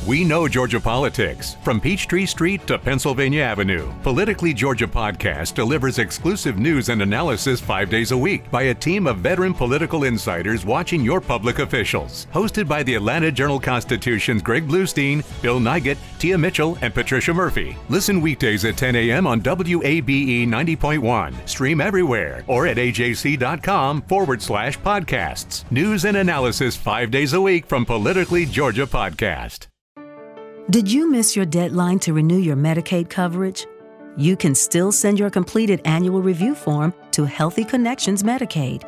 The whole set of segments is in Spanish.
We know Georgia politics. From Peachtree Street to Pennsylvania Avenue, Politically Georgia Podcast delivers exclusive news and analysis 5 days a week by a team of veteran political insiders watching your public officials. Hosted by the Atlanta Journal-Constitution's Greg Bluestein, Bill Nygut, Tia Mitchell, and Patricia Murphy. Listen weekdays at 10 a.m. on WABE 90.1. Stream everywhere or at ajc.com/podcasts. News and analysis 5 days a week from Politically Georgia Podcast. Did you miss your deadline to renew your Medicaid coverage? You can still send your completed annual review form to Healthy Connections Medicaid.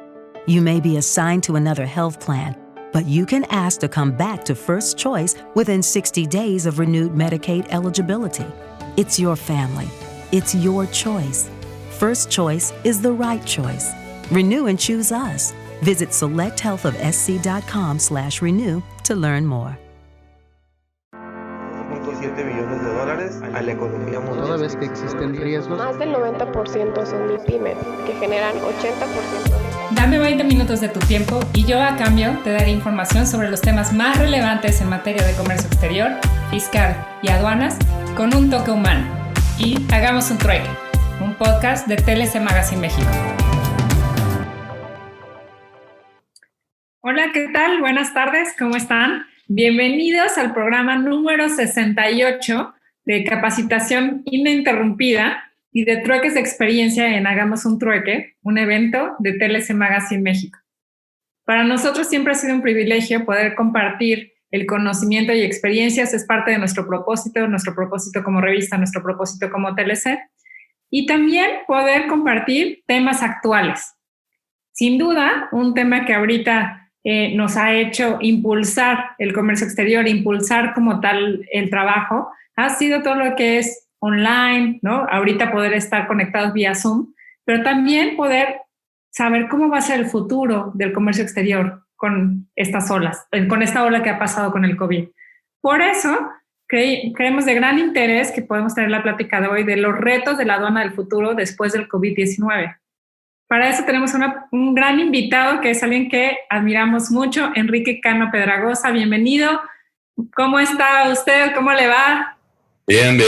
You may be assigned to another health plan, but you can ask to come back to First Choice within 60 days of renewed Medicaid eligibility. It's your family. It's your choice. First Choice is the right choice. Renew and choose us. Visit selecthealthofsc.com/renew to learn more. $7 billones a la economía mundial. Toda vez que existen riesgos. Más del 90% son MIPYMES, que generan 80%. Dame 20 minutos de tu tiempo y yo a cambio te daré información sobre los temas más relevantes en materia de comercio exterior, fiscal y aduanas con un toque humano. Y hagamos un trueque, un podcast de TLC Magazine México. Hola, ¿qué tal? Buenas tardes, ¿cómo están? Bienvenidos al programa número 68 de capacitación ininterrumpida y de trueques de experiencia en Hagamos un Trueque, un evento de TLC Magazine México. Para nosotros siempre ha sido un privilegio poder compartir el conocimiento y experiencias, es parte de nuestro propósito como revista, nuestro propósito como TLC, y también poder compartir temas actuales. Sin duda, un tema que ahorita nos ha hecho impulsar el comercio exterior, impulsar como tal el trabajo, ha sido todo lo que es online, ¿no? Ahorita poder estar conectados vía Zoom, pero también poder saber cómo va a ser el futuro del comercio exterior con estas olas, con esta ola que ha pasado con el COVID. Por eso, creemos de gran interés que podemos tener la plática de hoy de los retos de la aduana del futuro después del COVID-19. Para eso tenemos un gran invitado que es alguien que admiramos mucho, Enrique Cano Pedragosa. Bienvenido. ¿Cómo está usted? ¿Cómo le va? Bien,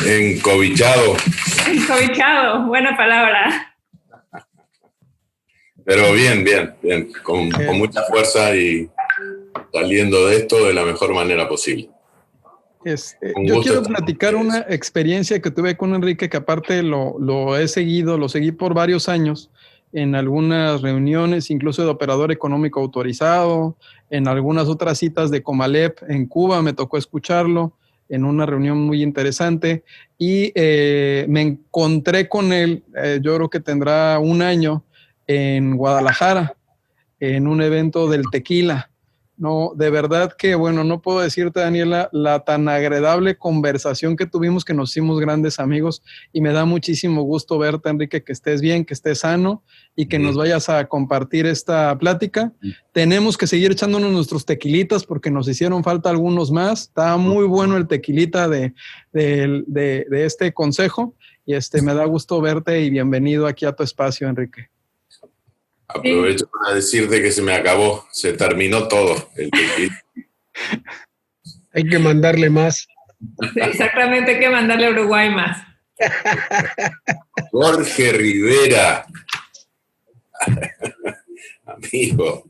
encobillado. Encobillado, buena palabra. Pero bien, con mucha fuerza y saliendo de esto de la mejor manera posible. Yo quiero platicar una experiencia que tuve con Enrique, que aparte lo seguí por varios años en algunas reuniones, incluso de operador económico autorizado, en algunas otras citas de Comalep en Cuba, me tocó escucharlo en una reunión muy interesante y me encontré con él, yo creo que tendrá un año, en Guadalajara, en un evento del tequila. No, de verdad que, bueno, no puedo decirte, Daniela, la tan agradable conversación que tuvimos, que nos hicimos grandes amigos, y me da muchísimo gusto verte, Enrique, que estés bien, que estés sano y que nos vayas a compartir esta plática. Tenemos que seguir echándonos nuestros tequilitas porque nos hicieron falta algunos más. Está muy bueno el tequilita de este consejo y me da gusto verte y bienvenido aquí a tu espacio, Enrique. Aprovecho para decirte que se me acabó, se terminó todo el tequila. Hay que mandarle más. Sí, exactamente, hay que mandarle a Uruguay más. Jorge Rivera. Amigo.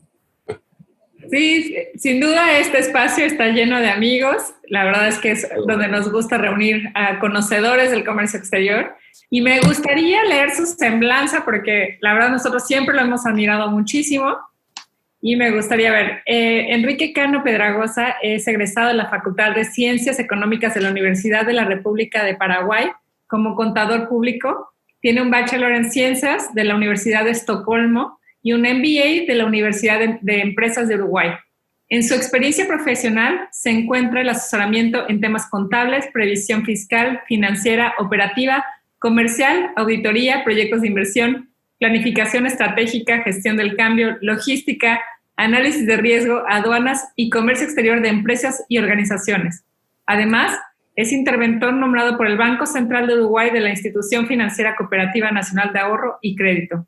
Sí, sin duda este espacio está lleno de amigos. La verdad es que es donde nos gusta reunir a conocedores del comercio exterior. Y me gustaría leer su semblanza porque la verdad nosotros siempre lo hemos admirado muchísimo. Y me gustaría ver, Enrique Cano Pedragosa es egresado de la Facultad de Ciencias Económicas de la Universidad de la República de Paraguay como contador público. Tiene un bachelor en Ciencias de la Universidad de Estocolmo y un MBA de la Universidad de Empresas de Uruguay. En su experiencia profesional se encuentra el asesoramiento en temas contables, previsión fiscal, financiera, operativa, comercial, auditoría, proyectos de inversión, planificación estratégica, gestión del cambio, logística, análisis de riesgo, aduanas y comercio exterior de empresas y organizaciones. Además, es interventor nombrado por el Banco Central de Uruguay de la Institución Financiera Cooperativa Nacional de Ahorro y Crédito.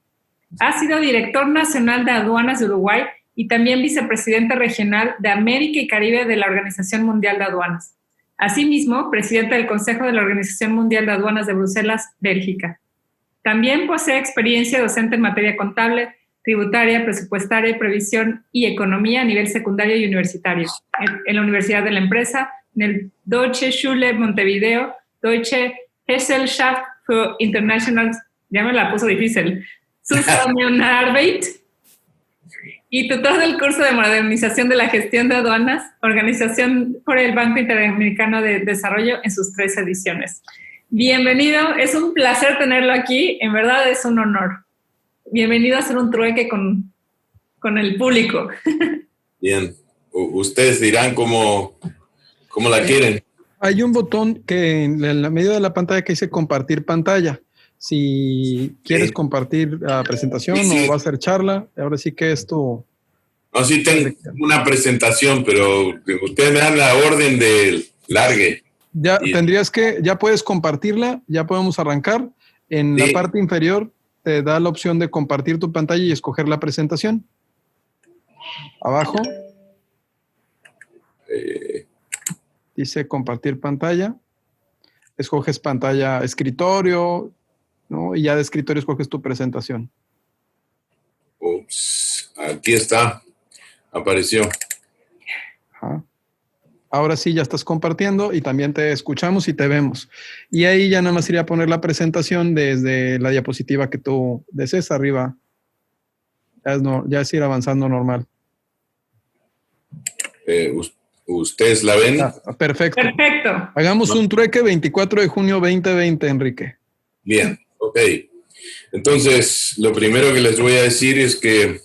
Ha sido director nacional de aduanas de Uruguay y también vicepresidente regional de América y Caribe de la Organización Mundial de Aduanas. Asimismo, presidente del Consejo de la Organización Mundial de Aduanas de Bruselas, Bélgica. También posee experiencia docente en materia contable, tributaria, presupuestaria, previsión y economía a nivel secundario y universitario, en la Universidad de la Empresa, en el Deutsche Schule Montevideo, Deutsche Gesellschaft für International, ya me la puso difícil, Zusammenarbeit, y tutor del curso de modernización de la gestión de aduanas, organización por el Banco Interamericano de Desarrollo en sus 3 ediciones. Bienvenido, es un placer tenerlo aquí, en verdad es un honor. Bienvenido a hacer un trueque con el público. Bien, ustedes dirán cómo la quieren. Hay un botón que en la medio de la pantalla que dice compartir pantalla. Si quieres compartir la presentación o va a ser charla, ahora sí que esto... No, sí tengo una presentación, pero ustedes me dan la orden de largue. Ya ya puedes compartirla, ya podemos arrancar. En la parte inferior te da la opción de compartir tu pantalla y escoger la presentación. Abajo. Dice compartir pantalla. Escoges pantalla escritorio, ¿no? Y ya de escritorio escoges tu presentación. Ups, aquí está. Apareció. Ajá. Ahora sí ya estás compartiendo y también te escuchamos y te vemos. Y ahí ya nada más iría a poner la presentación desde la diapositiva que tú desees arriba. Ya es ir avanzando normal. ¿Ustedes la ven? Perfecto. Perfecto. Hagamos un trueque 24 de junio 2020, Enrique. Bien, ok. Entonces, lo primero que les voy a decir es que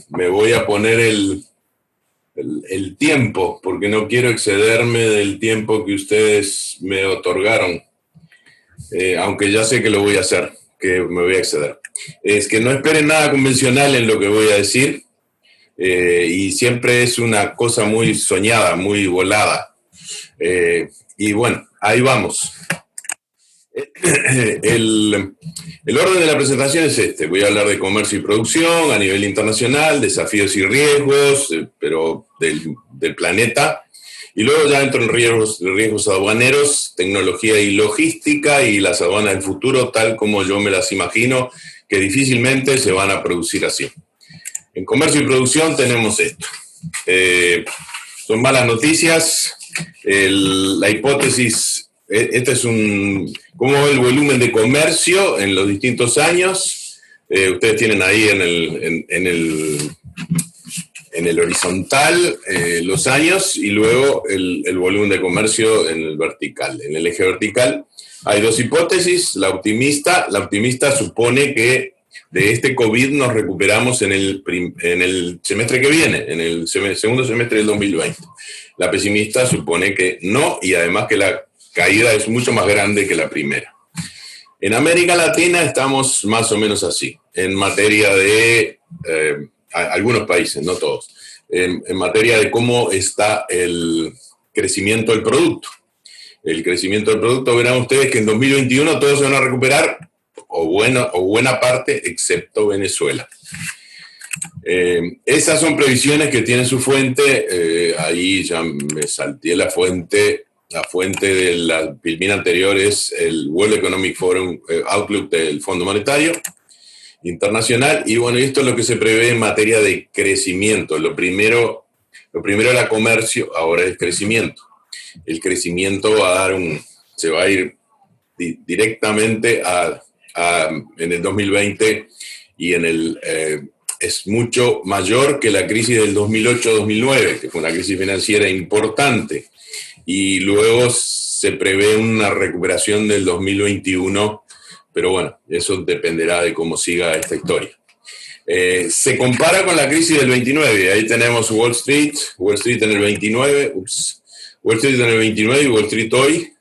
me voy a poner el tiempo, porque no quiero excederme del tiempo que ustedes me otorgaron, aunque ya sé que lo voy a hacer, que me voy a exceder. Es que no esperen nada convencional en lo que voy a decir, y siempre es una cosa muy soñada, muy volada. Y bueno, ahí vamos. El orden de la presentación es este. Voy a hablar de comercio y producción a nivel internacional, desafíos y riesgos, pero del planeta. Y luego ya entro en riesgos aduaneros, tecnología y logística y las aduanas del futuro, tal como yo me las imagino, que difícilmente se van a producir así. En comercio y producción tenemos esto. Son malas noticias. La hipótesis... Este es cómo va el volumen de comercio en los distintos años. Ustedes tienen ahí en el horizontal los años y luego el volumen de comercio en el vertical. En el eje vertical hay 2 hipótesis. La optimista supone que de este COVID nos recuperamos en el semestre que viene, en el segundo semestre del 2020. La pesimista supone que no, y además que la caída es mucho más grande que la primera. En América Latina estamos más o menos así, en materia de algunos países, no todos, en materia de cómo está el crecimiento del producto. El crecimiento del producto, verán ustedes que en 2021 todos se van a recuperar, o buena parte, excepto Venezuela. Esas son previsiones que tienen su fuente, ahí ya me salté la fuente de la filmina anterior es el World Economic Forum Outlook del Fondo Monetario Internacional, y bueno, esto es lo que se prevé en materia de crecimiento. Lo primero era comercio, ahora es crecimiento. El crecimiento se va a ir directamente en el 2020 y es mucho mayor que la crisis del 2008-2009, que fue una crisis financiera importante. Y luego se prevé una recuperación del 2021, pero bueno, eso dependerá de cómo siga esta historia. Se compara con la crisis del 29, ahí tenemos Wall Street en el 29, Wall Street en el 29 y Wall Street hoy.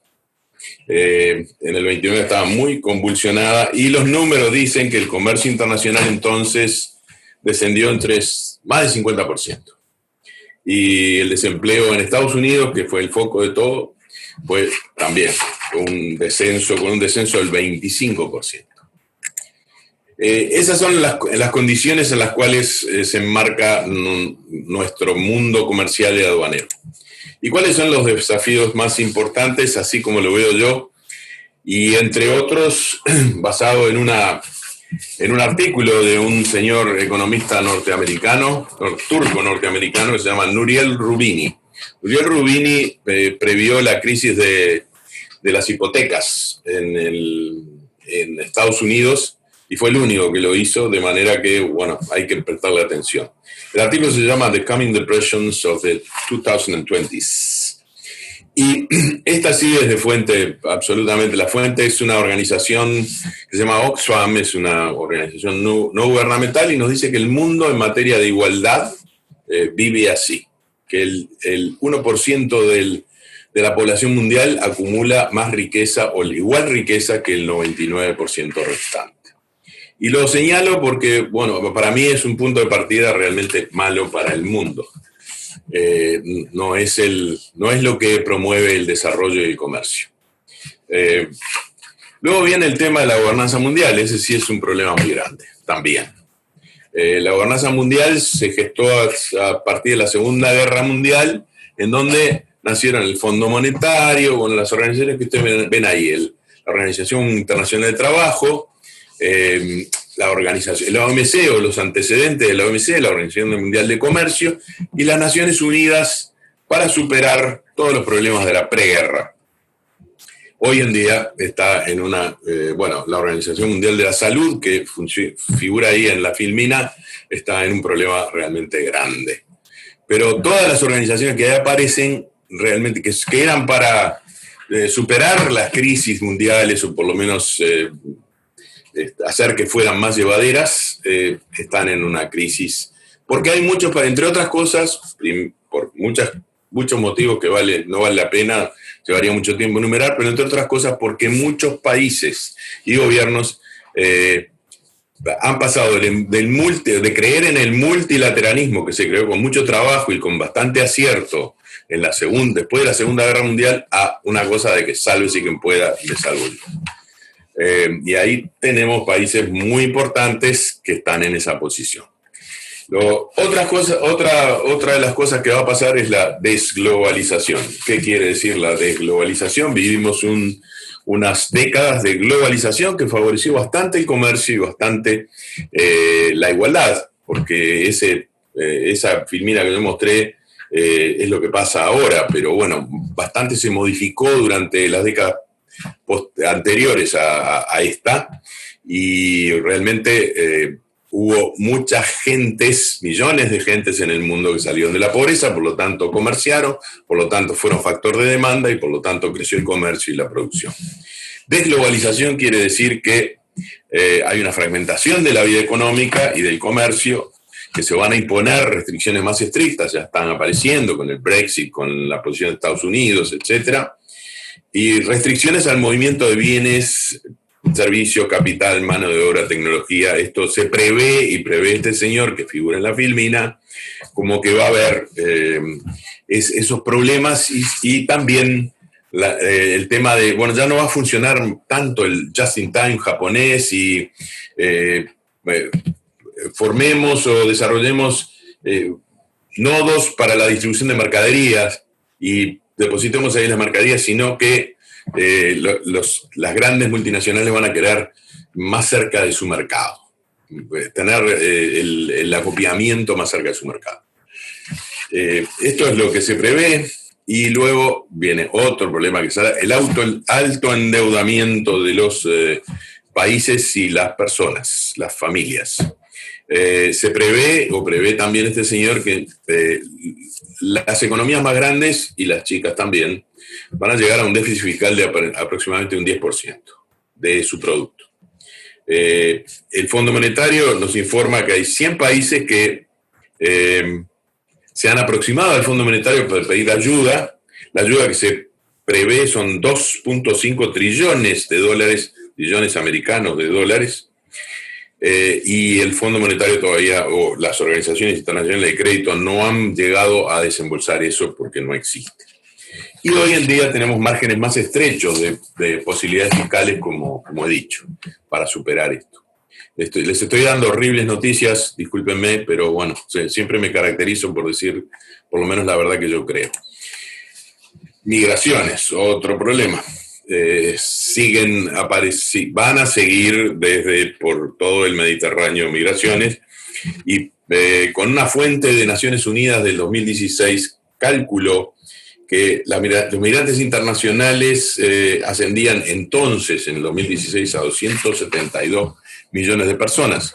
En el 29 estaba muy convulsionada y los números dicen que el comercio internacional entonces descendió entre más del 50%. Y el desempleo en Estados Unidos, que fue el foco de todo, pues también con un descenso del 25%. Esas son las condiciones en las cuales se enmarca nuestro mundo comercial y aduanero. ¿Y cuáles son los desafíos más importantes, así como lo veo yo? Y entre otros, basado en un artículo de un señor economista turco-norteamericano, que se llama Nouriel Roubini. Nouriel Roubini previó la crisis de las hipotecas en Estados Unidos, y fue el único que lo hizo, de manera que, bueno, hay que prestarle atención. El artículo se llama The Coming Depressions of the 2020s. Y esta sí es de fuente, absolutamente. La fuente es una organización que se llama Oxfam, es una organización no gubernamental, y nos dice que el mundo en materia de igualdad vive así, que el 1% de la población mundial acumula más riqueza o igual riqueza que el 99% restante. Y lo señalo porque, bueno, para mí es un punto de partida realmente malo para el mundo. No es lo que promueve el desarrollo y el comercio. Luego viene el tema de la gobernanza mundial. Ese sí es un problema muy grande también. La gobernanza mundial se gestó a partir de la Segunda Guerra Mundial, en donde nacieron el Fondo Monetario, con las organizaciones que ustedes ven ahí, la Organización Internacional de Trabajo, la OMC o los antecedentes de la OMC, la Organización Mundial de Comercio, y las Naciones Unidas para superar todos los problemas de la preguerra. Hoy en día está en la Organización Mundial de la Salud, que figura ahí en la filmina, está en un problema realmente grande. Pero todas las organizaciones que ahí aparecen, realmente que eran para superar las crisis mundiales, o por lo menos hacer que fueran más llevaderas, están en una crisis. Porque hay entre otras cosas, por muchos motivos que no vale la pena, llevaría mucho tiempo enumerar, pero entre otras cosas porque muchos países y gobiernos han pasado de creer en el multilateralismo, que se creó con mucho trabajo y con bastante acierto después de la Segunda Guerra Mundial, a una cosa de que sálvese quien pueda, me salvo yo. Y ahí tenemos países muy importantes que están en esa posición. Otra de las cosas que va a pasar es la desglobalización. ¿Qué quiere decir la desglobalización? Vivimos unas décadas de globalización que favoreció bastante el comercio y bastante la igualdad, porque esa filmina que yo mostré es lo que pasa ahora, pero bueno, bastante se modificó durante las décadas anteriores a esta, y realmente hubo millones de gentes en el mundo que salieron de la pobreza, por lo tanto comerciaron, por lo tanto fueron factor de demanda y por lo tanto creció el comercio y la producción. Desglobalización quiere decir que hay una fragmentación de la vida económica y del comercio, que se van a imponer restricciones más estrictas, ya están apareciendo con el Brexit, con la posición de Estados Unidos, etcétera, y restricciones al movimiento de bienes, servicios, capital, mano de obra, tecnología. Esto se prevé este señor que figura en la filmina, como que va a haber esos problemas, y también el tema de, ya no va a funcionar tanto el just-in-time japonés, y formemos o desarrollemos nodos para la distribución de mercaderías y depositemos ahí las mercaderías, sino que las grandes multinacionales van a quedar más cerca de su mercado, tener el acopiamiento más cerca de su mercado. Esto es lo que se prevé, y luego viene otro problema, que es el alto endeudamiento de los países y las personas, las familias. Se prevé también este señor que las economías más grandes y las chicas también van a llegar a un déficit fiscal de aproximadamente un 10% de su producto. El Fondo Monetario nos informa que hay 100 países que se han aproximado al Fondo Monetario para pedir ayuda. La ayuda que se prevé son 2.5 trillones de dólares, trillones americanos de dólares, y el Fondo Monetario todavía, o las organizaciones internacionales de crédito, no han llegado a desembolsar eso porque no existe. Y hoy en día tenemos márgenes más estrechos de posibilidades fiscales, como he dicho, para superar esto. Les estoy dando horribles noticias, discúlpenme, pero bueno, siempre me caracterizo por decir por lo menos la verdad que yo creo. Migraciones, otro problema. Van a seguir por todo el Mediterráneo migraciones, y con una fuente de Naciones Unidas del 2016 calculó que los migrantes internacionales ascendían entonces, en el 2016, a 272 millones de personas.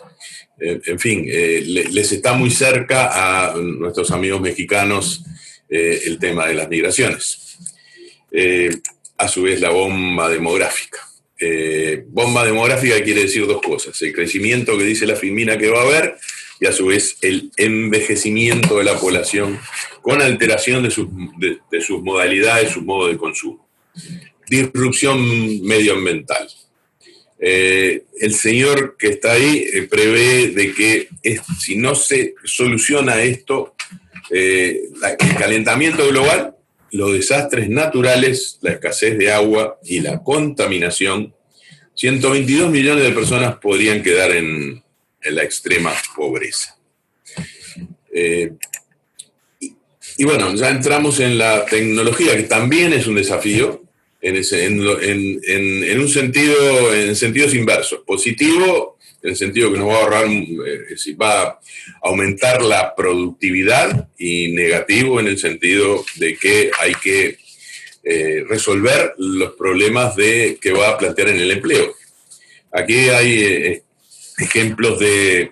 En fin, les está muy cerca a nuestros amigos mexicanos el tema de las migraciones. A su vez, la bomba demográfica. Bomba demográfica quiere decir dos cosas: el crecimiento que dice la Filmina que va a haber, y a su vez el envejecimiento de la población con alteración de sus modalidades, su modo de consumo. Disrupción medioambiental. El señor que está ahí prevé de que si no se soluciona esto, el calentamiento global, los desastres naturales, la escasez de agua y la contaminación, 122 millones de personas podrían quedar en la extrema pobreza. Y bueno, ya entramos en la tecnología, que también es un desafío, en sentidos inversos. Positivo, en el sentido que nos va a ahorrar, va a aumentar la productividad, y negativo en el sentido de que hay que resolver los problemas que va a plantear en el empleo. Aquí hay ejemplos de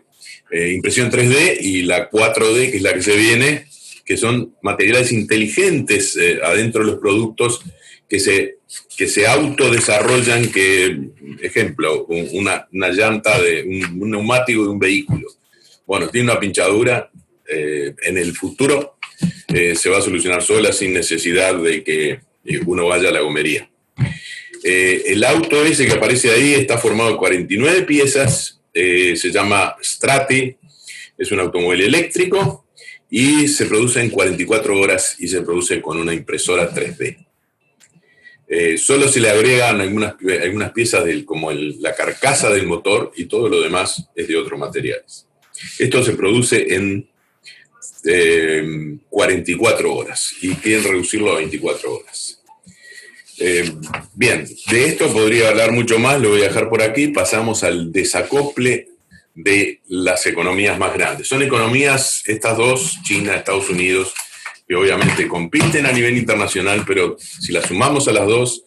impresión 3D y la 4D, que es la que se viene, que son materiales inteligentes adentro de los productos que se autodesarrollan, ejemplo, una llanta de un neumático de un vehículo. Bueno, tiene una pinchadura, en el futuro se va a solucionar sola sin necesidad de que uno vaya a la gomería. El auto ese que aparece ahí está formado de 49 piezas, se llama Strati, es un automóvil eléctrico y se produce en 44 horas y se produce con una impresora 3D. Solo se le agregan algunas piezas como la carcasa del motor, y todo lo demás es de otros materiales. Esto se produce en 44 horas y quieren reducirlo a 24 horas. Bien, de esto podría hablar mucho más, lo voy a dejar por aquí. Pasamos al desacople de las economías más grandes. Son economías, estas dos, China, Estados Unidos, que obviamente compiten a nivel internacional, pero si las sumamos a las dos,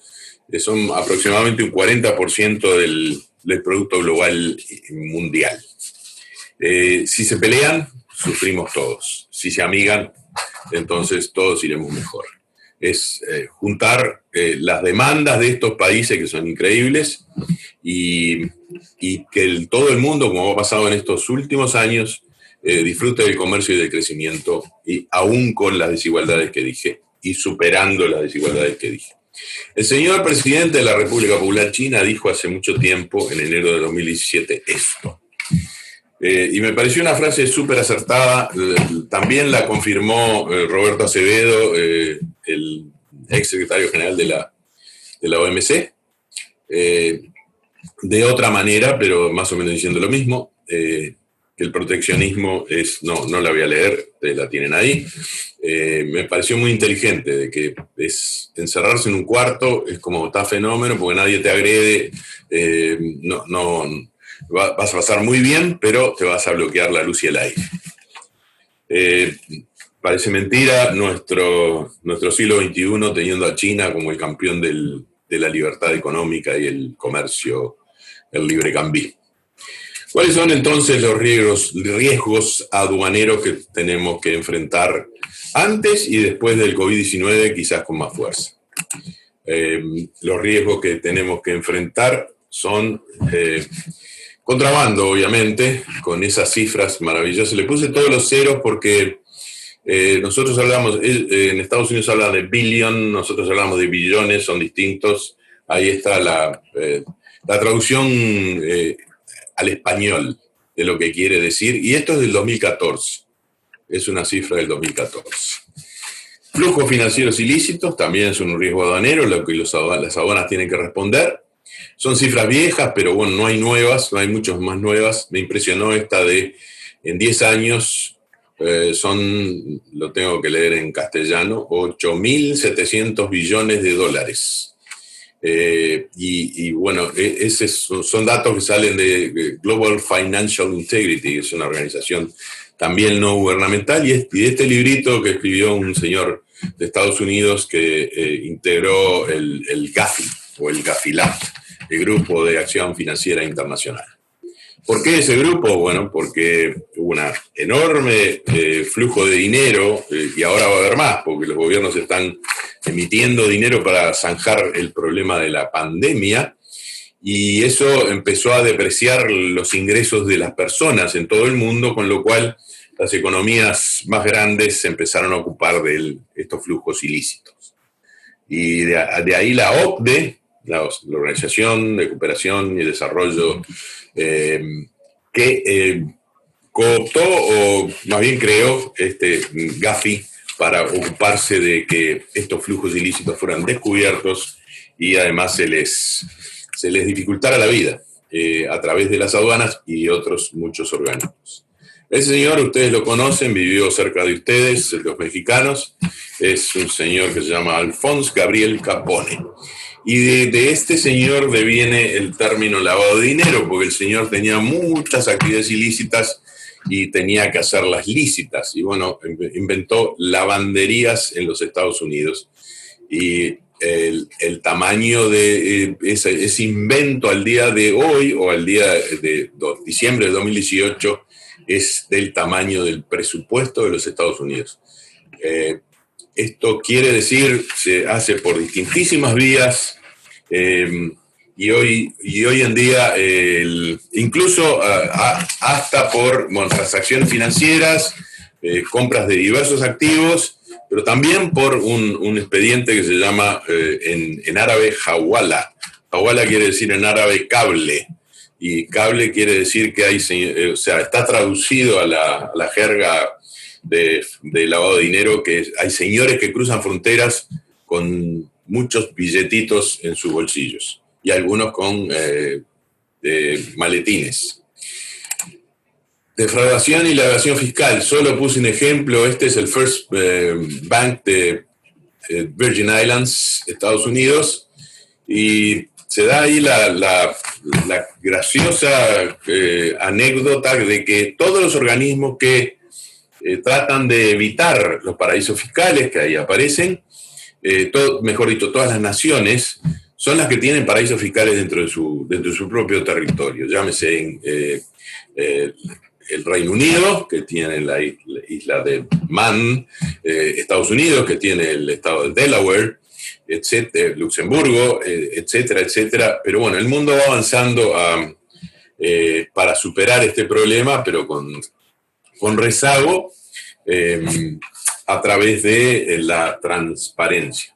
son aproximadamente un 40% del Producto Global Mundial. Si se pelean, sufrimos todos. Si se amigan, entonces todos iremos mejor. Es juntar las demandas de estos países, que son increíbles, y que todo el mundo, como ha pasado en estos últimos años, disfrute del comercio y del crecimiento, y aún con las desigualdades que dije, y superando las desigualdades que dije. El señor presidente de la República Popular China dijo hace mucho tiempo, en enero de 2017, esto. Y me pareció una frase súper acertada. También la confirmó Roberto Acevedo, el ex secretario general de la OMC, de otra manera, pero más o menos diciendo lo mismo, que el proteccionismo no la voy a leer, la tienen ahí. Me pareció muy inteligente, de que es encerrarse en un cuarto, es como está fenómeno, porque nadie te agrede, vas a pasar muy bien, pero te vas a bloquear la luz y el aire. Parece mentira nuestro siglo XXI teniendo a China como el campeón de la libertad económica y el comercio, el libre cambio. ¿Cuáles son entonces los riesgos aduaneros que tenemos que enfrentar antes y después del COVID-19, quizás con más fuerza? Los riesgos que tenemos que enfrentar son contrabando, obviamente, con esas cifras maravillosas. Le puse todos los ceros porque nosotros hablamos, en Estados Unidos hablan de billion, nosotros hablamos de billones, son distintos. Ahí está la traducción al español de lo que quiere decir, y esto es del 2014, es una cifra del 2014. Flujos financieros ilícitos también es un riesgo aduanero, lo que las aduanas tienen que responder. Son cifras viejas, pero bueno, no hay nuevas, no hay muchas más nuevas. Me impresionó esta de en 10 años, lo tengo que leer en castellano, 8.700 billones de dólares. Y bueno, son datos que salen de Global Financial Integrity, que es una organización también no gubernamental, y este librito que escribió un señor de Estados Unidos que integró el GAFI, o el GAFILAT, el Grupo de Acción Financiera Internacional. ¿Por qué ese grupo? Bueno, porque hubo un enorme flujo de dinero, y ahora va a haber más, porque los gobiernos están emitiendo dinero para zanjar el problema de la pandemia, y eso empezó a depreciar los ingresos de las personas en todo el mundo, con lo cual las economías más grandes se empezaron a ocupar de estos flujos ilícitos. Y de ahí la OCDE, la Organización de Cooperación y Desarrollo, que cooptó, o más bien creó este GAFI para ocuparse de que estos flujos ilícitos fueran descubiertos y además se les dificultara la vida a través de las aduanas y otros muchos organismos. Ese señor, ustedes lo conocen, vivió cerca de ustedes, los mexicanos, es un señor que se llama Alphonse Gabriel Capone. Y de este señor deviene el término lavado de dinero, porque el señor tenía muchas actividades ilícitas y tenía que hacerlas lícitas. Y bueno, inventó lavanderías en los Estados Unidos. Y el tamaño de ese invento al día de hoy, o al día de diciembre de 2018, es del tamaño del presupuesto de los Estados Unidos. Esto quiere decir, se hace por distintísimas vías, y hoy en día incluso hasta por transacciones financieras, compras de diversos activos, pero también por un expediente que se llama en árabe hawala. Hawala quiere decir en árabe cable, y cable quiere decir que hay, está traducido a la jerga de lavado de dinero, que hay señores que cruzan fronteras con muchos billetitos en sus bolsillos, y algunos con maletines. Defraudación y la evasión fiscal. Solo puse un ejemplo. Este es el First Bank de Virgin Islands, Estados Unidos, y se da ahí la graciosa anécdota de que todos los organismos que tratan de evitar los paraísos fiscales que ahí aparecen, mejor dicho, todas las naciones son las que tienen paraísos fiscales dentro de su propio territorio. Llámese el Reino Unido, que tiene la isla de Man, Estados Unidos, que tiene el estado de Delaware, etcétera, Luxemburgo, etcétera, etcétera. Pero bueno, el mundo va avanzando para superar este problema, pero con rezago, a través de la transparencia.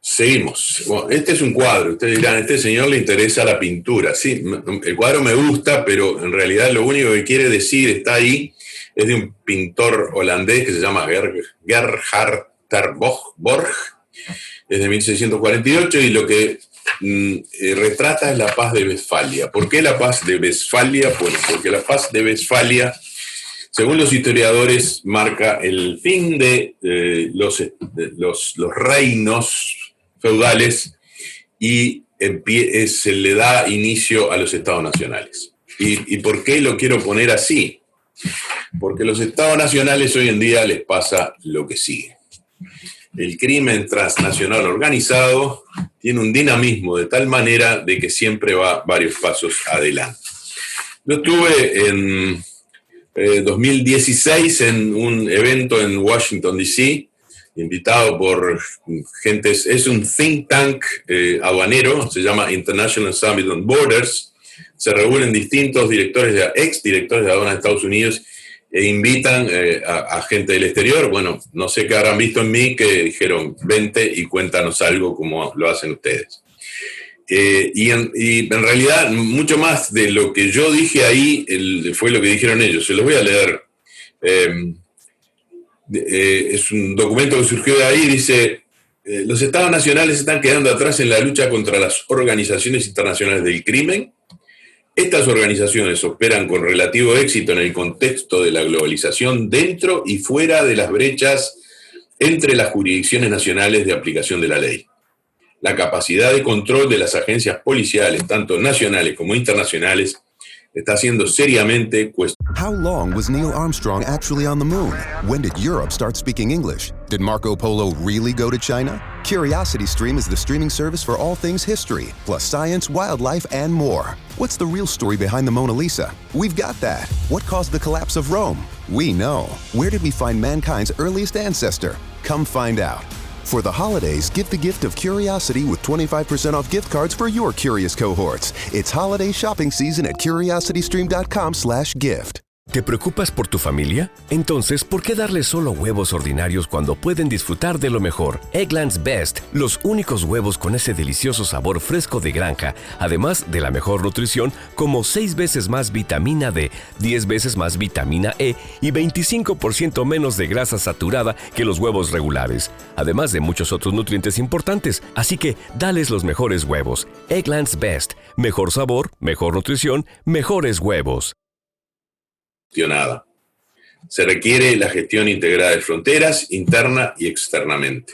Seguimos. Bueno, este es un cuadro. Ustedes dirán, a este señor le interesa la pintura. Sí, el cuadro me gusta, pero en realidad lo único que quiere decir, está ahí, es de un pintor holandés que se llama Gerhard ter Borch, es de 1648, y lo que retrata es la paz de Westfalia. ¿Por qué la paz de Westfalia? Bueno, porque la paz de Westfalia, según los historiadores, marca el fin de los reinos feudales, y se le da inicio a los estados nacionales. ¿Y por qué lo quiero poner así? Porque a los estados nacionales hoy en día les pasa lo que sigue. El crimen transnacional organizado tiene un dinamismo de tal manera de que siempre va varios pasos adelante. Yo estuve en 2016 en un evento en Washington, D.C., invitado por gente, es un think tank aduanero, se llama International Summit on Borders. Se reúnen distintos ex directores de aduanas de Estados Unidos e invitan a gente del exterior. Bueno, no sé qué habrán visto en mí, que dijeron, vente y cuéntanos algo como lo hacen ustedes. Y en realidad, mucho más de lo que yo dije ahí fue lo que dijeron ellos. Se los voy a leer. Es un documento que surgió de ahí, dice: Los estados nacionales están quedando atrás en la lucha contra las organizaciones internacionales del crimen. Estas organizaciones operan con relativo éxito en el contexto de la globalización dentro y fuera de las brechas entre las jurisdicciones nacionales de aplicación de la ley. La capacidad de control de las agencias policiales, tanto nacionales como internacionales, está siendo seriamente cuestionada. How long was Neil Armstrong actually on the moon? When did Europe start speaking English? Did Marco Polo really go to China? CuriosityStream is the streaming service for all things history, plus science, wildlife, and more. What's the real story behind the Mona Lisa? We've got that. What caused the collapse of Rome? We know. Where did we find mankind's earliest ancestor? Come find out. For the holidays, give the gift of curiosity with 25% off gift cards for your curious cohorts. It's holiday shopping season at curiositystream.com/gift. ¿Te preocupas por tu familia? Entonces, ¿por qué darles solo huevos ordinarios cuando pueden disfrutar de lo mejor? Eggland's Best, los únicos huevos con ese delicioso sabor fresco de granja, además de la mejor nutrición, como 6 veces más vitamina D, 10 veces más vitamina E y 25% menos de grasa saturada que los huevos regulares, además de muchos otros nutrientes importantes. Así que, dales los mejores huevos. Eggland's Best, mejor sabor, mejor nutrición, mejores huevos. Se requiere la gestión integrada de fronteras, interna y externamente.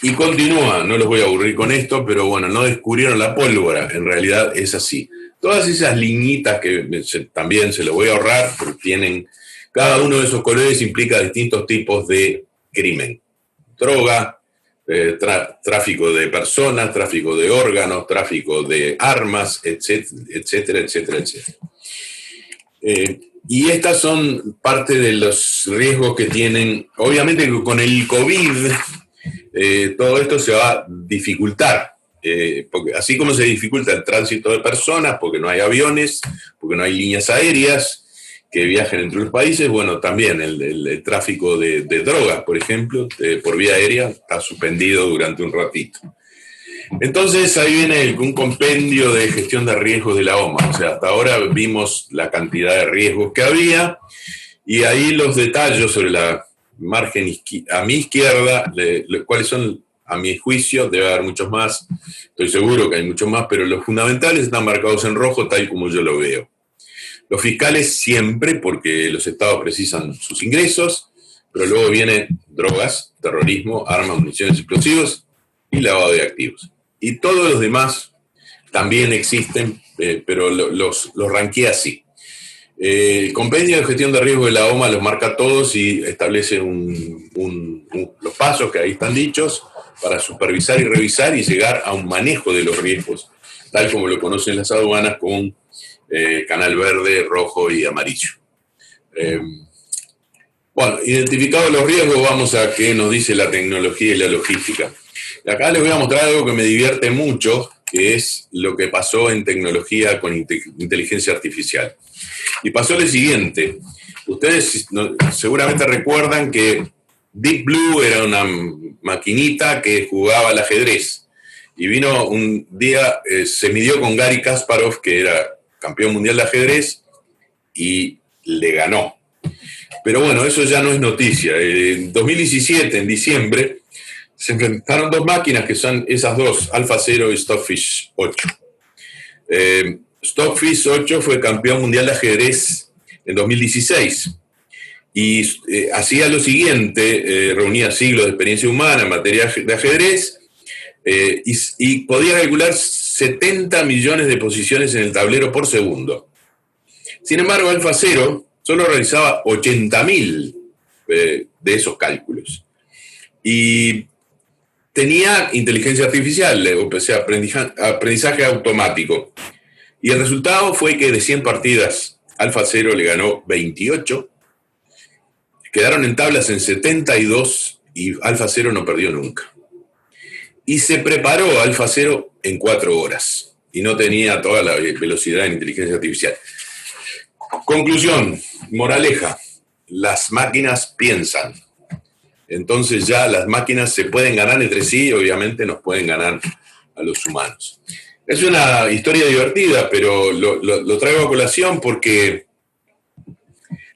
Y continúa, no los voy a aburrir con esto, pero bueno, no descubrieron la pólvora, en realidad es así. Todas esas liñitas que también se los voy a ahorrar, porque tienen, cada uno de esos colores implica distintos tipos de crimen. Droga, tráfico de personas, tráfico de órganos, tráfico de armas, etcétera, etcétera, etcétera. Y estas son parte de los riesgos que tienen. Obviamente con el COVID todo esto se va a dificultar, porque así como se dificulta el tránsito de personas, porque no hay aviones, porque no hay líneas aéreas que viajen entre los países, bueno, también el tráfico de drogas, por ejemplo, por vía aérea, está suspendido durante un ratito. Entonces ahí viene un compendio de gestión de riesgos de la OMA. O sea, hasta ahora vimos la cantidad de riesgos que había y ahí los detalles sobre la margen a mi izquierda, cuáles son, a mi juicio, debe haber muchos más, estoy seguro que hay muchos más, pero los fundamentales están marcados en rojo tal como yo lo veo. Los fiscales siempre, porque los estados precisan sus ingresos, pero luego vienen drogas, terrorismo, armas, municiones, explosivos y lavado de activos. Y todos los demás también existen, pero los ranquea así. El compendio de gestión de riesgo de la OMA los marca todos y establece los pasos que ahí están dichos para supervisar y revisar y llegar a un manejo de los riesgos, tal como lo conocen las aduanas con canal verde, rojo y amarillo. Bueno, identificados los riesgos, vamos a qué nos dice la tecnología y la logística. Acá les voy a mostrar algo que me divierte mucho, que es lo que pasó en tecnología con inteligencia artificial. Y pasó lo siguiente. Ustedes seguramente recuerdan que Deep Blue era una maquinita que jugaba al ajedrez. Y vino un día, se midió con Garry Kasparov, que era campeón mundial de ajedrez, y le ganó. Pero bueno, eso ya no es noticia. En 2017, en diciembre, se enfrentaron dos máquinas que son esas dos, AlphaZero y Stockfish 8. Stockfish 8 fue campeón mundial de ajedrez en 2016 y hacía lo siguiente, reunía siglos de experiencia humana en materia de ajedrez y podía calcular 70 millones de posiciones en el tablero por segundo. Sin embargo, AlphaZero solo realizaba 80.000 de esos cálculos. Y tenía inteligencia artificial, o sea, aprendizaje automático. Y el resultado fue que de 100 partidas, AlphaZero le ganó 28, quedaron en tablas en 72 y AlphaZero no perdió nunca. Y se preparó AlphaZero en 4 horas y no tenía toda la velocidad en inteligencia artificial. Conclusión, moraleja, las máquinas piensan. Entonces ya las máquinas se pueden ganar entre sí y obviamente nos pueden ganar a los humanos. Es una historia divertida, pero lo traigo a colación porque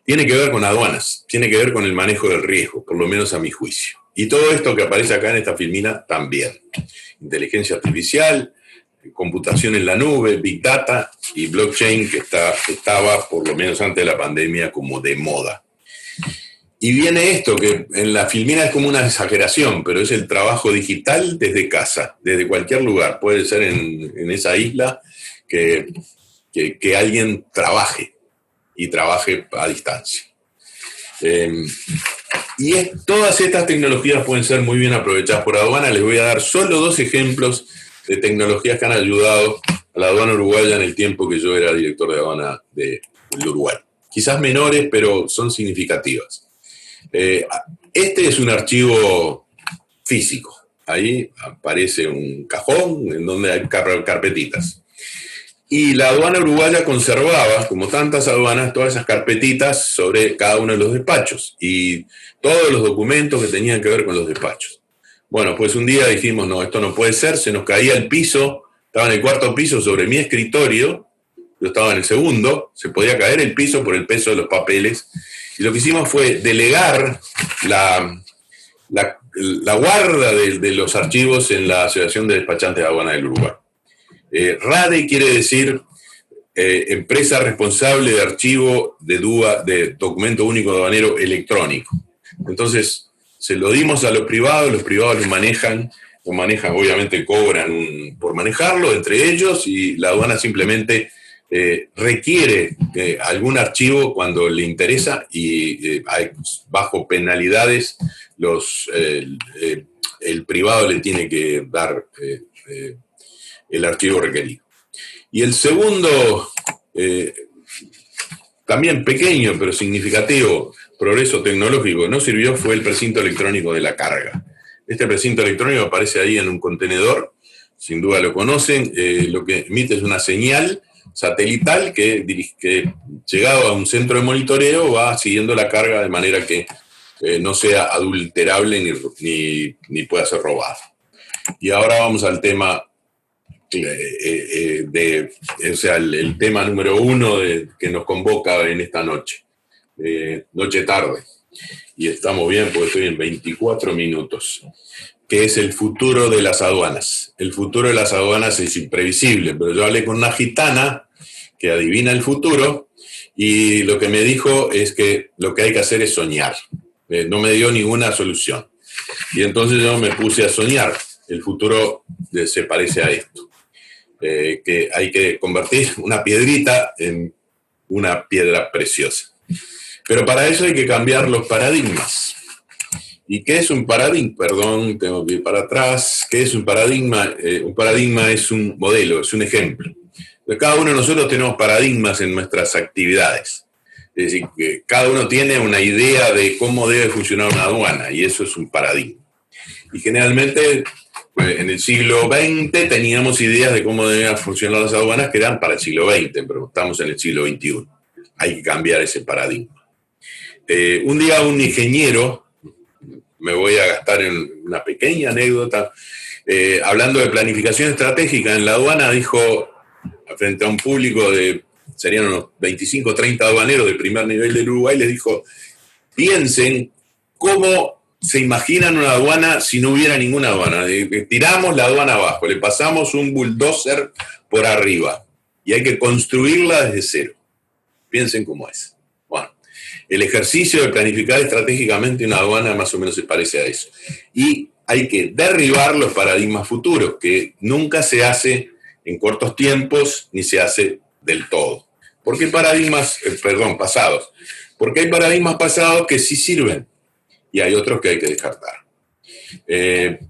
tiene que ver con aduanas, tiene que ver con el manejo del riesgo, por lo menos a mi juicio. Y todo esto que aparece acá en esta filmina también. Inteligencia artificial, computación en la nube, Big Data y blockchain, que estaba, por lo menos antes de la pandemia, como de moda. Y viene esto, que en la filmina es como una exageración, pero es el trabajo digital desde casa, desde cualquier lugar. Puede ser en esa isla que alguien trabaje y trabaje a distancia. Todas estas tecnologías pueden ser muy bien aprovechadas por aduana. Les voy a dar solo 2 ejemplos de tecnologías que han ayudado a la aduana uruguaya en el tiempo que yo era director de aduana de Uruguay. Quizás menores, pero son significativas. Este es un archivo físico. Ahí aparece un cajón en donde hay carpetitas. Y la aduana uruguaya conservaba, como tantas aduanas, todas esas carpetitas sobre cada uno de los despachos y todos los documentos que tenían que ver con los despachos. Bueno, pues un día dijimos, no, esto no puede ser, se nos caía el piso, estaba en el 4º piso sobre mi escritorio, yo estaba en el 2º, se podía caer el piso por el peso de los papeles, y lo que hicimos fue delegar la guarda de los archivos en la Asociación de Despachantes de Aduana del Uruguay. RADE quiere decir Empresa Responsable de Archivo de Documento Único Aduanero Electrónico. Entonces, se lo dimos a los privados lo manejan, obviamente cobran por manejarlo entre ellos, y la aduana simplemente requiere algún archivo cuando le interesa y bajo penalidades el privado le tiene que dar el archivo requerido. Y el segundo, también pequeño pero significativo progreso tecnológico que nos sirvió fue el precinto electrónico de la carga. Este precinto electrónico aparece ahí en un contenedor, sin duda lo conocen, lo que emite es una señal satelital que llegado a un centro de monitoreo va siguiendo la carga de manera que no sea adulterable ni pueda ser robada. Y ahora vamos al tema el tema número 1 que nos convoca en esta noche, noche-tarde, y estamos bien porque estoy en 24 minutos, que es el futuro de las aduanas. El futuro de las aduanas es imprevisible, pero yo hablé con una gitana que adivina el futuro y lo que me dijo es que lo que hay que hacer es soñar. No me dio ninguna solución. Y entonces yo me puse a soñar. El futuro se parece a esto. Que hay que convertir una piedrita en una piedra preciosa. Pero para eso hay que cambiar los paradigmas. ¿Y qué es un paradigma? Perdón, tengo que ir para atrás. ¿Qué es un paradigma? Un paradigma es un modelo, es un ejemplo. Cada uno de nosotros tenemos paradigmas en nuestras actividades. Es decir, que cada uno tiene una idea de cómo debe funcionar una aduana, y eso es un paradigma. Y generalmente, en el siglo XX teníamos ideas de cómo debían funcionar las aduanas que eran para el siglo XX, pero estamos en el siglo XXI. Hay que cambiar ese paradigma. Un día un ingeniero, me voy a gastar en una pequeña anécdota, hablando de planificación estratégica en la aduana, dijo frente a un público serían unos 25 o 30 aduaneros de primer nivel del Uruguay, les dijo, piensen cómo se imaginan una aduana si no hubiera ninguna aduana. Tiramos la aduana abajo, le pasamos un bulldozer por arriba y hay que construirla desde cero. Piensen cómo es. Bueno, el ejercicio de planificar estratégicamente una aduana más o menos se parece a eso. Y hay que derribar los paradigmas futuros, que nunca se hace en cortos tiempos ni se hace del todo. Porque hay paradigmas, pasados. Porque hay paradigmas pasados que sí sirven y hay otros que hay que descartar.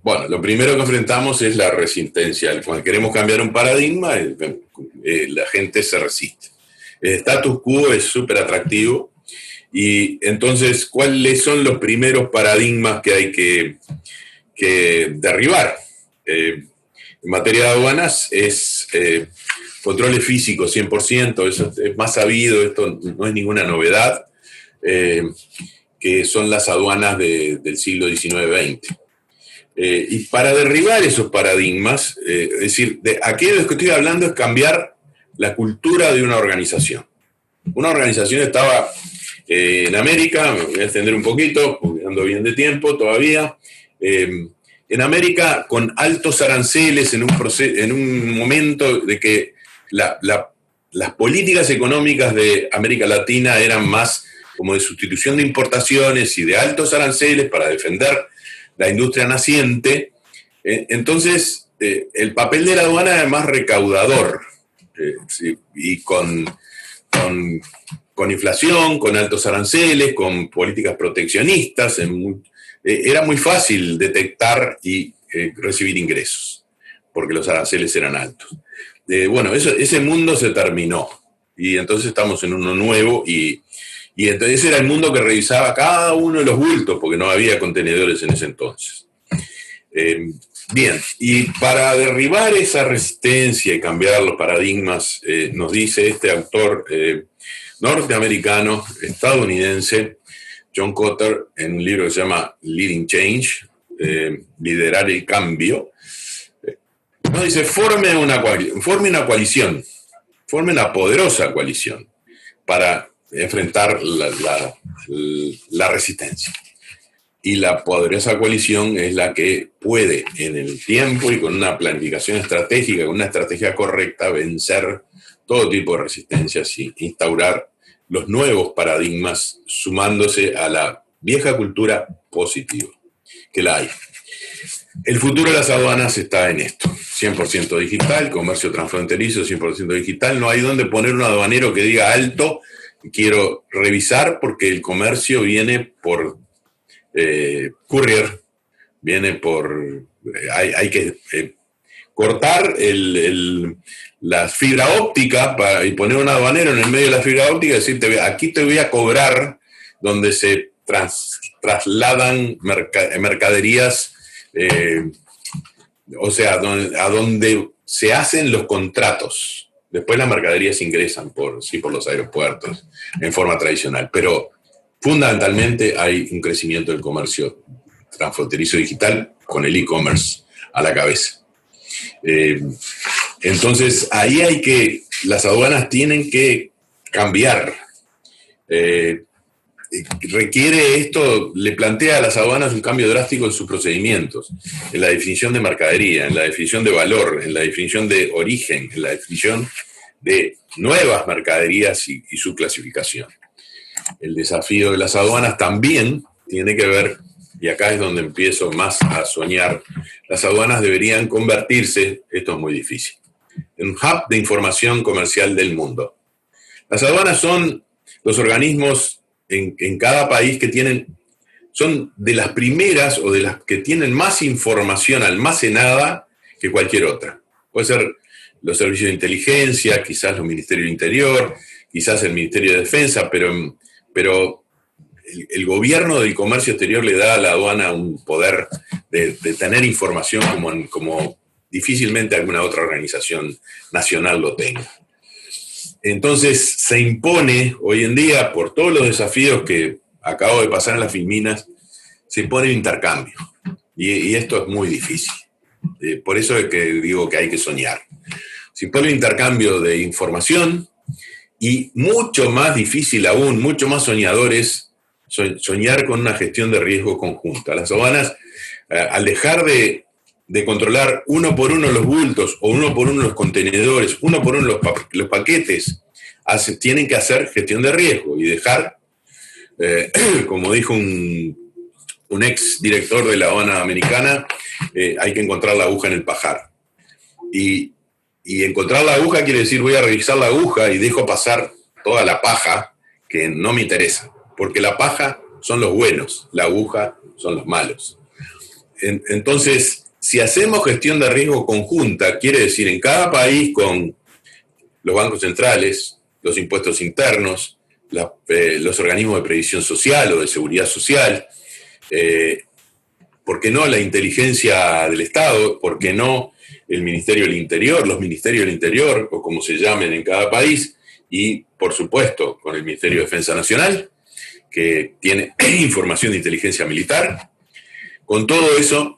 Bueno, lo primero que enfrentamos es la resistencia. Cuando queremos cambiar un paradigma, la gente se resiste. El status quo es súper atractivo y entonces, ¿cuáles son los primeros paradigmas que hay que derribar? En materia de aduanas es controles físicos 100%, eso es más sabido, esto no es ninguna novedad, que son las aduanas del siglo XIX-XX. Y para derribar esos paradigmas, es decir, aquello de lo que estoy hablando es cambiar la cultura de una organización. una organización estaba en América, me voy a extender un poquito, porque ando bien de tiempo todavía, en América con altos aranceles en un momento de que las políticas económicas de América Latina eran más como de sustitución de importaciones y de altos aranceles para defender la industria naciente. Entonces, el papel de la aduana era más recaudador, ¿sí? Y con inflación, con altos aranceles, con políticas proteccionistas, era muy fácil detectar y recibir ingresos, porque los aranceles eran altos. Bueno, ese mundo se terminó, y entonces estamos en uno nuevo, y entonces era el mundo que revisaba cada uno de los bultos, porque no había contenedores en ese entonces. Bien, y para derribar esa resistencia y cambiar los paradigmas, nos dice este autor norteamericano, estadounidense, John Kotter, en un libro que se llama Leading Change, Liderar el Cambio, nos dice, forme una coalición, forme una poderosa coalición para enfrentar la resistencia. Y la poderosa coalición es la que puede, en el tiempo y con una planificación estratégica, con una estrategia correcta, vencer todo tipo de resistencias y instaurar los nuevos paradigmas, sumándose a la vieja cultura positiva, que la hay. El futuro de las aduanas está en esto, 100% digital, comercio transfronterizo 100% digital, no hay donde poner un aduanero que diga alto, quiero revisar porque el comercio viene por courier, viene por... hay que cortar la fibra óptica y poner un aduanero en el medio de la fibra óptica y decirte, aquí te voy a cobrar donde se trasladan mercaderías, o sea, a donde se hacen los contratos. Después las mercaderías ingresan por los aeropuertos en forma tradicional, pero fundamentalmente hay un crecimiento del comercio transfronterizo digital con el e-commerce a la cabeza. Entonces, ahí las aduanas tienen que cambiar. Requiere esto, le plantea a las aduanas un cambio drástico en sus procedimientos, en la definición de mercadería, en la definición de valor, en la definición de origen, en la definición de nuevas mercaderías y su clasificación. El desafío de las aduanas también tiene que ver, y acá es donde empiezo más a soñar, las aduanas deberían convertirse, esto es muy difícil, en un hub de información comercial del mundo. Las aduanas son los organismos en cada país que son de las primeras o de las que tienen más información almacenada que cualquier otra. Puede ser los servicios de inteligencia, quizás los ministerios del Interior, quizás el Ministerio de Defensa, pero el gobierno del comercio exterior le da a la aduana un poder de tener información como difícilmente alguna otra organización nacional lo tenga. Entonces se impone hoy en día, por todos los desafíos que acabo de pasar en las Filminas, se impone el intercambio. Y esto es muy difícil. Por eso es que digo que hay que soñar. Se impone el intercambio de información y mucho más difícil aún, mucho más soñador es soñar con una gestión de riesgo conjunta. Las aduanas, al dejar de controlar uno por uno los bultos o uno por uno los contenedores, uno por uno los paquetes, tienen que hacer gestión de riesgo y dejar, como dijo un ex director de la aduana americana, hay que encontrar la aguja en el pajar. Y encontrar la aguja quiere decir voy a revisar la aguja y dejo pasar toda la paja que no me interesa, porque la paja son los buenos, la aguja son los malos. Entonces, si hacemos gestión de riesgo conjunta, quiere decir en cada país con los bancos centrales, los impuestos internos, los organismos de previsión social o de seguridad social, ¿por qué no la inteligencia del Estado? ¿Por qué no el Ministerio del Interior, los Ministerios del Interior, o como se llamen en cada país? Y, por supuesto, con el Ministerio de Defensa Nacional, que tiene información de inteligencia militar. Con todo eso,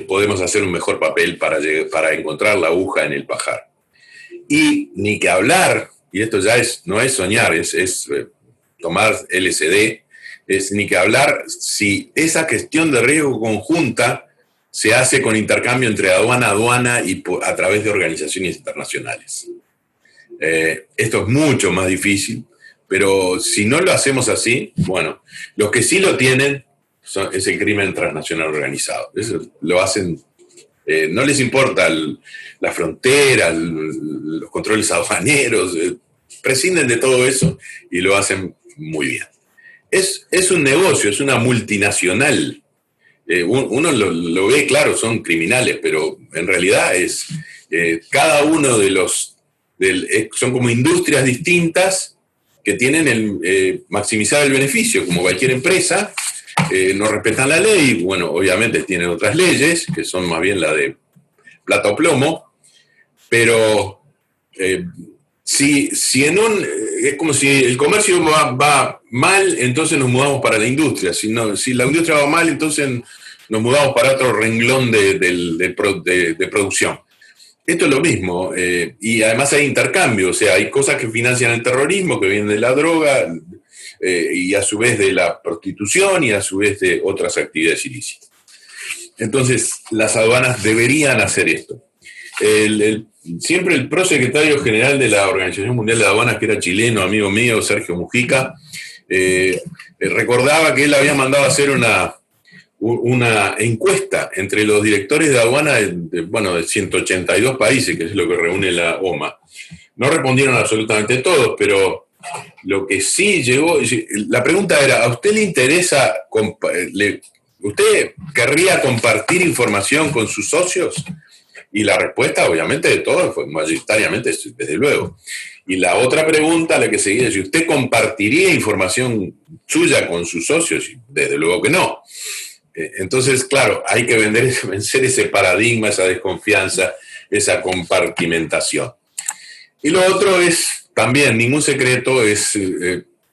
podemos hacer un mejor papel para encontrar la aguja en el pajar. Y ni que hablar y esto ya no es soñar, es tomar LSD, es ni que hablar si esa gestión de riesgo conjunta se hace con intercambio entre aduana a aduana y a través de organizaciones internacionales. Esto es mucho más difícil, pero si no lo hacemos así, bueno, los que sí lo tienen es el crimen transnacional organizado. Eso lo hacen, no les importa la frontera, los controles aduaneros, prescinden de todo eso y lo hacen muy bien. Es un negocio, es una multinacional. Uno lo ve, claro, son criminales, pero en realidad cada uno de son como industrias distintas que tienen maximizar el beneficio, como cualquier empresa. No respetan la ley, bueno, obviamente tienen otras leyes, que son más bien la de plata o plomo, pero si es como si el comercio va mal, entonces nos mudamos para la industria. Si la industria va mal, entonces nos mudamos para otro renglón de producción. Esto es lo mismo, y además hay intercambio, o sea, hay cosas que financian el terrorismo, que vienen de la droga, y a su vez de la prostitución, y a su vez de otras actividades ilícitas. Entonces, las aduanas deberían hacer esto. Siempre el prosecretario general de la Organización Mundial de Aduanas, que era chileno, amigo mío, Sergio Mujica, recordaba que él había mandado a hacer una encuesta entre los directores de aduana de 182 países, que es lo que reúne la OMA. No respondieron absolutamente todos, pero lo que sí llegó, la pregunta era, ¿a usted le interesa, usted querría compartir información con sus socios? Y la respuesta, obviamente, de todos, fue mayoritariamente, desde luego. Y la otra pregunta, la que seguía, si usted compartiría información suya con sus socios, desde luego que no. Entonces, claro, hay que vencer ese paradigma, esa desconfianza, esa compartimentación. Y lo otro es, también, ningún secreto, es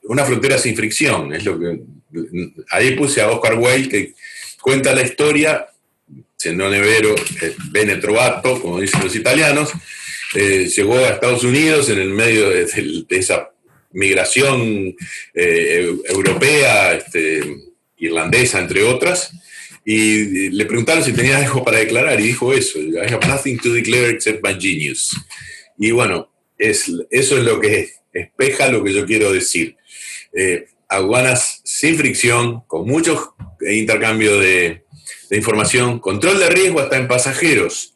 una frontera sin fricción. Es lo que ahí puse a Oscar Wilde, que cuenta la historia, se non è vero, bene trovato, como dicen los italianos. Llegó a Estados Unidos en el medio de esa migración europea, irlandesa, entre otras, y le preguntaron si tenía algo para declarar, y dijo eso: I have nothing to declare except my genius. Y bueno, eso es lo que espeja lo que yo quiero decir. Aduanas sin fricción, con mucho intercambio de información, control de riesgo hasta en pasajeros.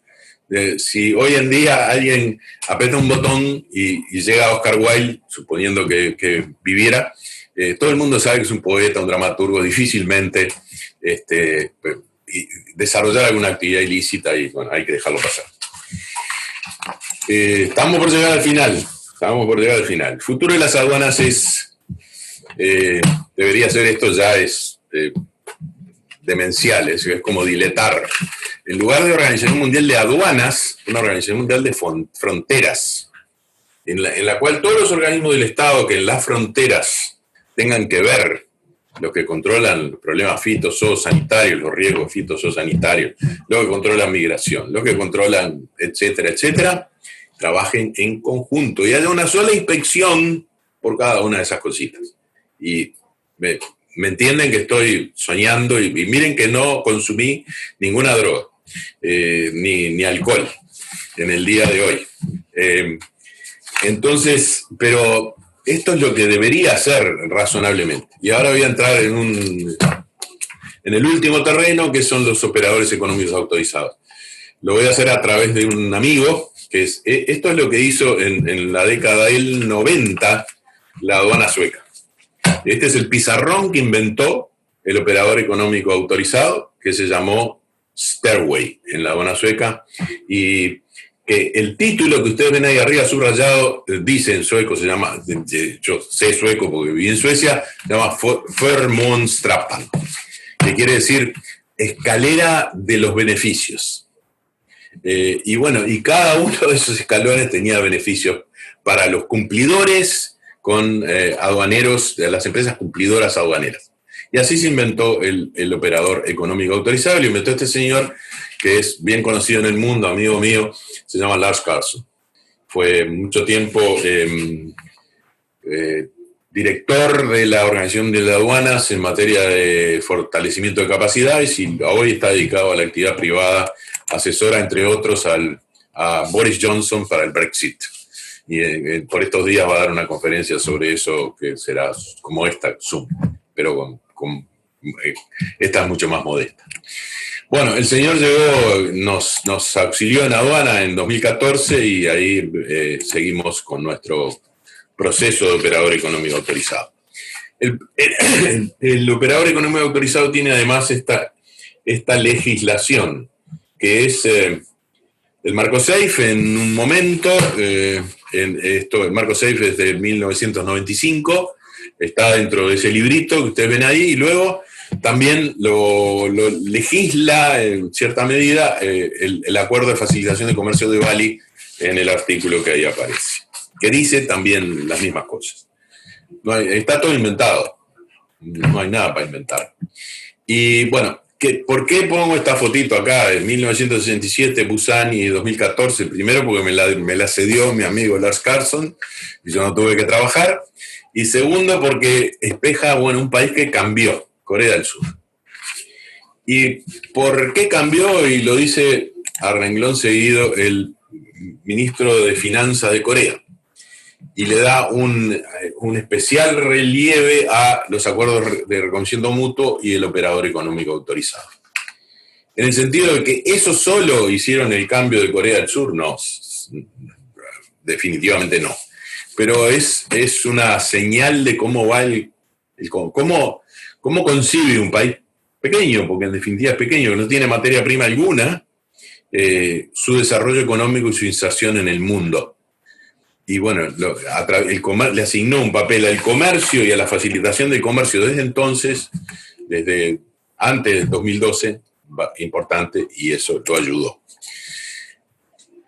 Si hoy en día alguien aprieta un botón y llega Oscar Wilde, suponiendo que viviera, todo el mundo sabe que es un poeta, un dramaturgo, difícilmente desarrollar alguna actividad ilícita, y bueno, hay que dejarlo pasar. Estamos por llegar al final. El futuro de las aduanas debería ser, esto ya es demencial, es como diletar. En lugar de Organización Mundial de Aduanas, una Organización Mundial de Fronteras, en la cual todos los organismos del Estado que en las fronteras tengan que ver, los que controlan los problemas fitosanitarios, los riesgos fitosanitarios, los que controlan migración, los que controlan, etcétera, etcétera, trabajen en conjunto y haya una sola inspección por cada una de esas cositas. Y me entienden que estoy soñando, y miren que no consumí ninguna droga, ni alcohol en el día de hoy. Entonces, pero esto es lo que debería hacer razonablemente. Y ahora voy a entrar en el último terreno, que son los operadores económicos autorizados. Lo voy a hacer a través de un amigo, esto es lo que hizo en la década del 90 la aduana sueca. Este es el pizarrón que inventó el operador económico autorizado, que se llamó Stairway en la aduana sueca, y que el título que ustedes ven ahí arriba subrayado dice en sueco, se llama, yo sé sueco porque viví en Suecia, se llama Förmånstrappan, que quiere decir escalera de los beneficios. Y bueno, y cada uno de esos escalones tenía beneficios para los cumplidores con aduaneros, de las empresas cumplidoras aduaneras. Y así se inventó el operador económico autorizado. Lo inventó este señor, que es bien conocido en el mundo, amigo mío, se llama Lars Carlson. fue mucho tiempo director de la Organización de Aduanas en materia de fortalecimiento de capacidades y hoy está dedicado a la actividad privada, asesora entre otros a Boris Johnson para el Brexit. Y por estos días va a dar una conferencia sobre eso que será como esta, Zoom, pero esta es mucho más modesta. Bueno, el señor llegó, nos auxilió en aduana en 2014 y ahí seguimos con nuestro proceso de operador económico autorizado. El operador económico autorizado tiene además esta legislación, que es el marco SAFE en un momento, el marco SAFE es de 1995, está dentro de ese librito que ustedes ven ahí, y luego también lo legisla en cierta medida el Acuerdo de Facilitación de Comercio de Bali en el artículo que ahí aparece, que dice también las mismas cosas. Está todo inventado, no hay nada para inventar. Y bueno, ¿por qué pongo esta fotito acá de 1967, Busan y 2014? Primero porque me la cedió mi amigo Lars Carlson y yo no tuve que trabajar. Y segundo porque espeja, un país que cambió, Corea del Sur. ¿Y por qué cambió? Y lo dice a renglón seguido el ministro de Finanzas de Corea. Y le da un especial relieve a los acuerdos de reconocimiento mutuo y el operador económico autorizado. En el sentido de que eso solo hicieron el cambio de Corea del Sur, no, definitivamente no. Pero es una señal de cómo va cómo concibe un país pequeño, porque en definitiva es pequeño, que no tiene materia prima alguna, su desarrollo económico y su inserción en el mundo. Y bueno, le asignó un papel al comercio y a la facilitación del comercio desde entonces, desde antes del 2012, importante, y eso lo ayudó.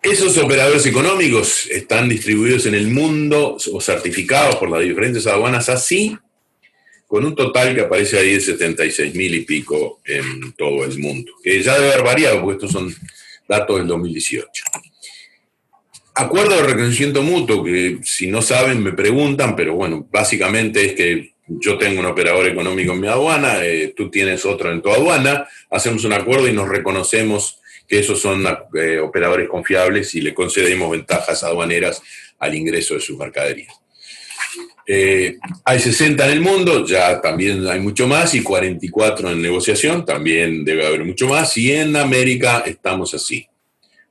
Esos operadores económicos están distribuidos en el mundo o certificados por las diferentes aduanas así, con un total que aparece ahí de 76.000 y pico en todo el mundo, que ya debe haber variado, porque estos son datos del 2018. Acuerdo de reconocimiento mutuo, que si no saben me preguntan, pero bueno, básicamente es que yo tengo un operador económico en mi aduana, tú tienes otro en tu aduana, hacemos un acuerdo y nos reconocemos que esos son operadores confiables y le concedemos ventajas aduaneras al ingreso de sus mercaderías. Hay 60 en el mundo, ya también hay mucho más, y 44 en negociación, también debe haber mucho más, y en América estamos así,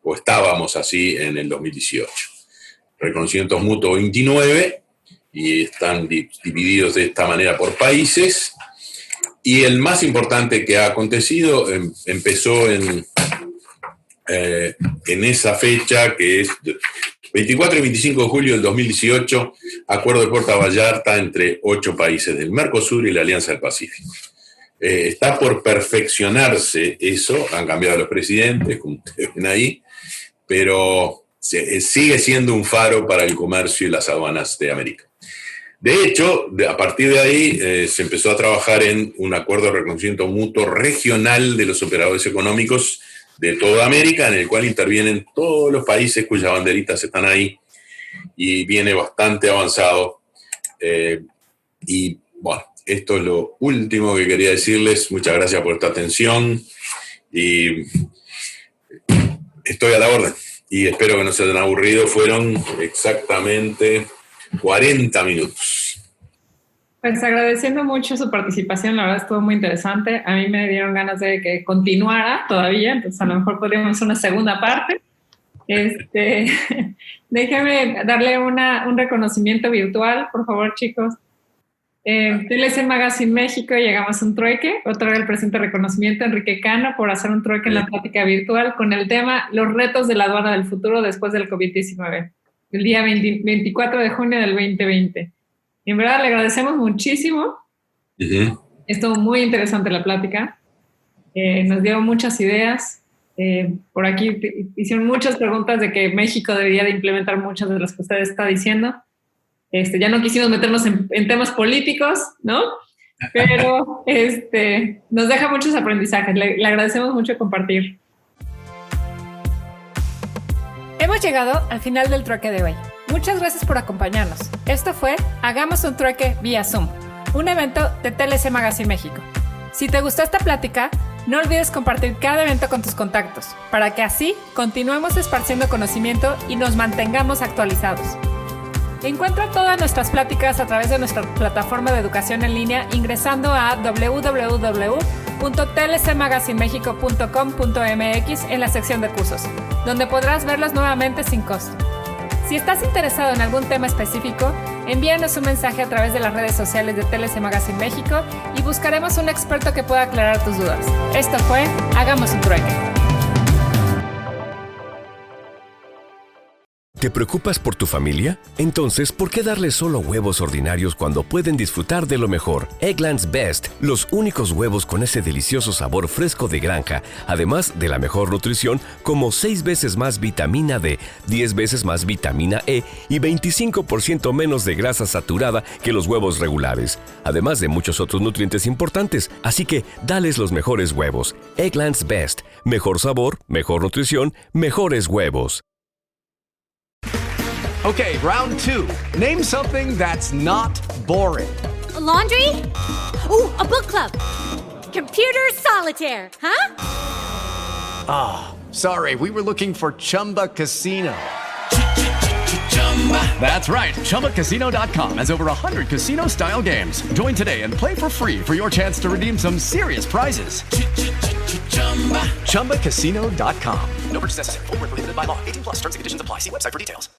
o estábamos así en el 2018. Reconocimientos mutuos 29, y están divididos de esta manera por países, y el más importante que ha acontecido empezó en esa fecha, que es 24 y 25 de julio del 2018, acuerdo de Puerto Vallarta entre 8 países del Mercosur y la Alianza del Pacífico. Está por perfeccionarse eso, han cambiado los presidentes, como ustedes ven ahí, pero sigue siendo un faro para el comercio y las aduanas de América. De hecho, a partir de ahí se empezó a trabajar en un acuerdo de reconocimiento mutuo regional de los operadores económicos de toda América, en el cual intervienen todos los países cuyas banderitas están ahí, y viene bastante avanzado. Y bueno, esto es lo último que quería decirles. Muchas gracias por esta atención y estoy a la orden. Y espero que no se hayan aburrido. Fueron exactamente 40 minutos. Pues agradeciendo mucho su participación, la verdad estuvo muy interesante. A mí me dieron ganas de que continuara todavía, entonces a lo mejor podríamos hacer una segunda parte. Déjeme darle un reconocimiento virtual, por favor, chicos. TLC Magazine México, llegamos a un trueque. Otorga el presente reconocimiento a Enrique Cano por hacer un trueque en la plática virtual con el tema Los retos de la aduana del futuro después del COVID-19, el día 24 de junio del 2020. En verdad le agradecemos muchísimo. Estuvo muy interesante la plática. Nos dio muchas ideas. Por aquí hicieron muchas preguntas de que México debería de implementar muchas de las que usted está diciendo. Ya no quisimos meternos en temas políticos, ¿no? Pero nos deja muchos aprendizajes. Le agradecemos mucho compartir. Hemos llegado al final del trueque de hoy. Muchas gracias por acompañarnos. Esto fue Hagamos un trueque vía Zoom, un evento de TLC Magazine México. Si te gustó esta plática, no olvides compartir cada evento con tus contactos, para que así continuemos esparciendo conocimiento y nos mantengamos actualizados. Encuentra todas nuestras pláticas a través de nuestra plataforma de educación en línea ingresando a www.tlcmagazinemexico.com.mx en la sección de cursos, donde podrás verlos nuevamente sin costo. Si estás interesado en algún tema específico, envíanos un mensaje a través de las redes sociales de TLC Magazine México y buscaremos un experto que pueda aclarar tus dudas. Esto fue Hagamos un trueque. ¿Te preocupas por tu familia? Entonces, ¿por qué darles solo huevos ordinarios cuando pueden disfrutar de lo mejor? Eggland's Best, los únicos huevos con ese delicioso sabor fresco de granja, además de la mejor nutrición, como 6 veces más vitamina D, 10 veces más vitamina E y 25% menos de grasa saturada que los huevos regulares, además de muchos otros nutrientes importantes. Así que, dales los mejores huevos. Eggland's Best, mejor sabor, mejor nutrición, mejores huevos. Okay, round 2. Name something that's not boring. A laundry? Ooh, a book club. Computer solitaire, huh? Ah, sorry, we were looking for Chumba Casino. That's right, ChumbaCasino.com has over 100 casino-style games. Join today and play for free for your chance to redeem some serious prizes. ChumbaCasino.com. No purchase necessary. Void where prohibited by law. 18+ terms and conditions apply. See website for details.